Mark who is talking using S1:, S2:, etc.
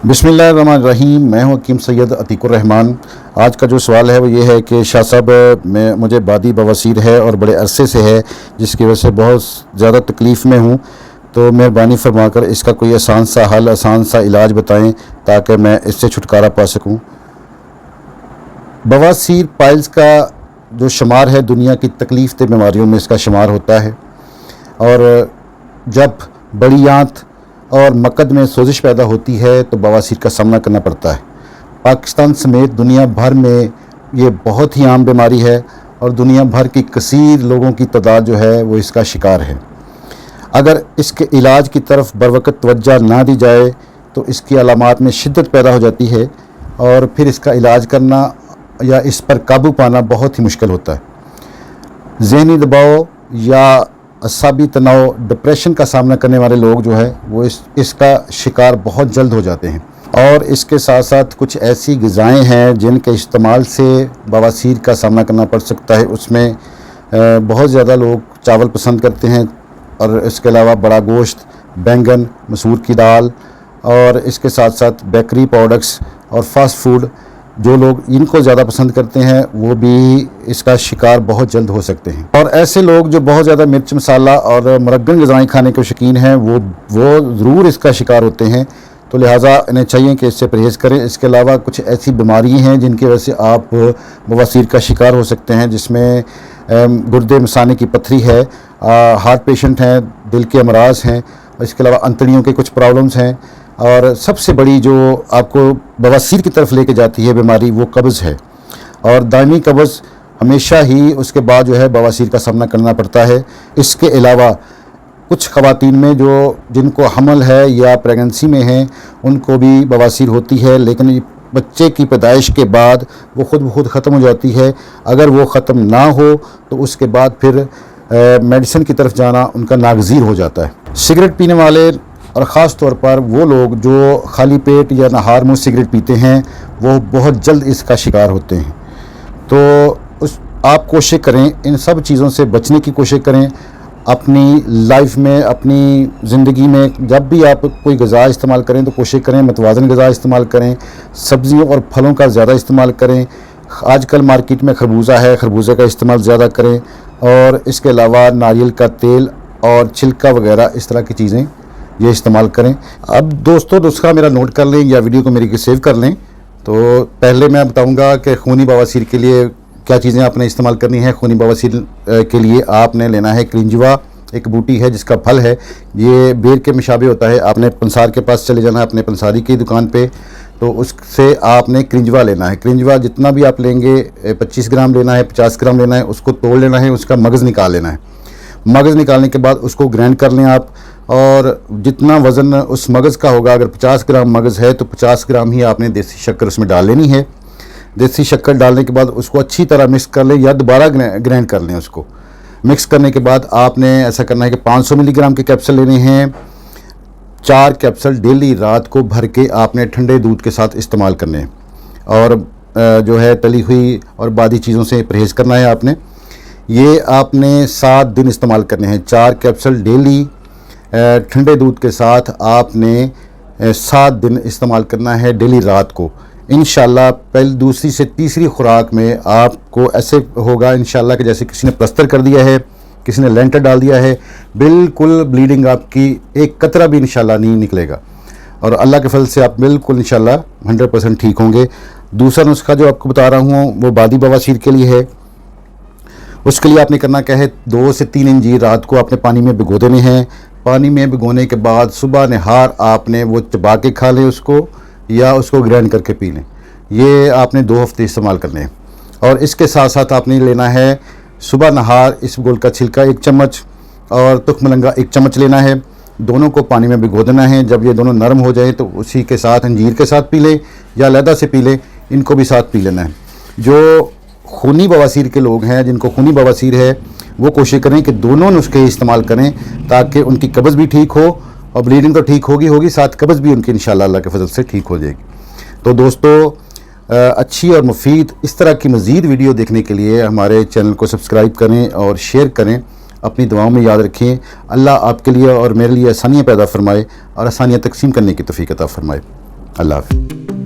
S1: बिस्मिल्लाहिर्रहमानिर्रहीम। मैं हूं हकीम सैयद अतीकुर रहमान। आज का जो सवाल है वो ये है कि शाह साहब मुझे बादी बवासीर है और बड़े अरसे से है, जिसकी वजह से बहुत ज़्यादा तकलीफ़ में हूं। तो मेहरबानी फरमाकर इसका कोई आसान सा हल, आसान सा इलाज बताएं ताकि मैं इससे छुटकारा पा सकूं। बवासीर पाइल्स का जो शुमार है दुनिया की तकलीफ़ दे बीमारियों में इसका शुमार होता है, और जब बड़ी आंत और मकद में सोजिश पैदा होती है तो बवासीर का सामना करना पड़ता है। पाकिस्तान समेत दुनिया भर में ये बहुत ही आम बीमारी है और दुनिया भर की कसीर लोगों की तादाद जो है वो इसका शिकार है। अगर इसके इलाज की तरफ बरवक़्त तवज्जो ना दी जाए तो इसकी अलामात में शिद्दत पैदा हो जाती है और फिर इसका इलाज करना या इस पर काबू पाना बहुत ही मुश्किल होता है। ज़हनी दबाव या असाबी तनाव, डिप्रेशन का सामना करने वाले लोग जो है वो इसका शिकार बहुत जल्द हो जाते हैं। और इसके साथ साथ कुछ ऐसी ग़िज़ाएँ हैं जिनके इस्तेमाल से बवासीर का सामना करना पड़ सकता है। उसमें बहुत ज़्यादा लोग चावल पसंद करते हैं और इसके अलावा बड़ा गोश्त, बैंगन, मसूर की दाल और इसके साथ साथ बेकरी प्रोडक्ट्स और फास्ट फूड, जो लोग इनको ज़्यादा पसंद करते हैं वो भी इसका शिकार बहुत जल्द हो सकते हैं। और ऐसे लोग जो बहुत ज़्यादा मिर्च मसाला और मुरग्गन ग़िज़ाएँ खाने के शौकीन हैं वो ज़रूर इसका शिकार होते हैं। तो लिहाजा इन्हें चाहिए कि इससे परहेज़ करें। इसके अलावा कुछ ऐसी बीमारी हैं जिनकी वजह से आप बवासीर का शिकार हो सकते हैं, जिसमें गुर्दे मसाने की पथरी है, हार्ट पेशेंट हैं, दिल के अमराज हैं, इसके अलावा अंतड़ियों के कुछ प्रॉब्लम्स हैं, और सबसे बड़ी जो आपको बवासीर की तरफ लेके जाती है बीमारी वो कब्ज़ है। और दायमी कब्ज़ हमेशा ही उसके बाद जो है बवासीर का सामना करना पड़ता है। इसके अलावा कुछ ख़वातीन में जिनको हमल है या प्रेगनेंसी में हैं उनको भी बवासीर होती है, लेकिन बच्चे की पैदाइश के बाद वो ख़ुद ब खुद ख़त्म हो जाती है। अगर वो ख़त्म ना हो तो उसके बाद फिर मेडिसिन की तरफ जाना उनका नागज़ीर हो जाता है। सिगरेट पीने वाले और ख़ास तौर पर वो लोग जो खाली पेट या नहार मुँह सिगरेट पीते हैं वो बहुत जल्द इसका शिकार होते हैं। तो आप कोशिश करें, इन सब चीज़ों से बचने की कोशिश करें। अपनी लाइफ में, अपनी ज़िंदगी में जब भी आप कोई ग़िज़ा इस्तेमाल करें तो कोशिश करें मतवाज़न ग़िज़ा इस्तेमाल करें, सब्ज़ियों और फलों का ज़्यादा इस्तेमाल करें। आजकल मार्केट में खरबूजा है, खरबूजे का इस्तेमाल ज़्यादा करें, और इसके अलावा नारियल का तेल और छिलका वगैरह इस तरह की चीज़ें ये इस्तेमाल करें। अब दोस्तों नुस्खा मेरा नोट कर लें या वीडियो को मेरी की सेव कर लें। तो पहले मैं बताऊंगा कि खूनी बवासीर के लिए क्या चीज़ें आपने इस्तेमाल करनी है। खूनी बवासीर के लिए आपने लेना है क्रिंजवा, एक बूटी है जिसका फल है, ये बेर के मुशाबे होता है। आपने पंसार के पास चले जाना है, अपने पंसारी की दुकान पे, तो उससे आपने क्रिंजवा लेना है। क्रिंजवा जितना भी आप लेंगे, 25 ग्राम लेना है, 50 ग्राम लेना है, उसको तोड़ लेना है, उसका मगज़ निकाल लेना है। मगज़ निकालने के बाद उसको ग्राइंड कर लें आप, और जितना वज़न उस मगज़ का होगा, अगर 50 ग्राम मगज़ है तो 50 ग्राम ही आपने देसी शक्कर उसमें डाल लेनी है। देसी शक्कर डालने के बाद उसको अच्छी तरह मिक्स कर लें या दोबारा ग्राइंड कर लें। उसको मिक्स करने के बाद आपने ऐसा करना है कि 500 मिलीग्राम के कैप्सूल लेने हैं। 4 कैप्सूल डेली रात को भर के आपने ठंडे दूध के साथ इस्तेमाल करने हैं, और जो है तली हुई और बादी चीज़ों से परहेज़ करना है आपने। ये आपने 7 दिन इस्तेमाल करने हैं। 4 कैप्सूल डेली ठंडे दूध के साथ आपने 7 दिन इस्तेमाल करना है, डेली रात को। इंशाल्लाह पहली, दूसरी से तीसरी खुराक में आपको ऐसे होगा इंशाल्लाह कि जैसे किसी ने प्लस्तर कर दिया है, किसी ने लेंटर डाल दिया है। बिल्कुल ब्लीडिंग आपकी एक कतरा भी इंशाल्लाह नहीं निकलेगा, और अल्लाह के फल से आप बिल्कुल इंशाल्लाह 100% ठीक होंगे। दूसरा नुस्खा जो आपको बता रहा हूँ वो बादी बवासीर के लिए है। उसके लिए आपने करना क्या है, 2 से 3 अंजीर रात को आपने पानी में भिगो देने हैं। पानी में भिगोने के बाद सुबह नहार आपने वो चबा के खा लें उसको, या उसको ग्राइंड करके पी लें। ये आपने 2 हफ्ते इस्तेमाल करने हैं। और इसके साथ साथ आपने लेना है सुबह नहार इसबगोल का छिलका 1 चम्मच और तुखमलंगा 1 चम्मच लेना है। दोनों को पानी में भिगो देना है। जब ये दोनों नरम हो जाएं तो उसी के साथ अंजीर के साथ पी लें या अलहदा से पी लें, इनको भी साथ पी लेना है। जो खूनी बवासीर के लोग हैं, जिनको खूनी बवासीर है, वो कोशिश करें कि दोनों नुस्खे इस्तेमाल करें ताकि उनकी कब्ज़ भी ठीक हो, और ब्लीडिंग तो ठीक होगी, साथ कब्ज़ भी उनकी इंशाल्लाह अल्लाह के फजल से ठीक हो जाएगी। तो दोस्तों अच्छी और मुफीद इस तरह की मज़ीद वीडियो देखने के लिए हमारे चैनल को सब्सक्राइब करें और शेयर करें। अपनी दुआओं में याद रखें। अल्लाह आपके लिए और मेरे लिए आसानियाँ पैदा फरमाए और आसानियाँ तकसीम करने की तौफीक अता फरमाए। अल्लाह हाफ़िज़।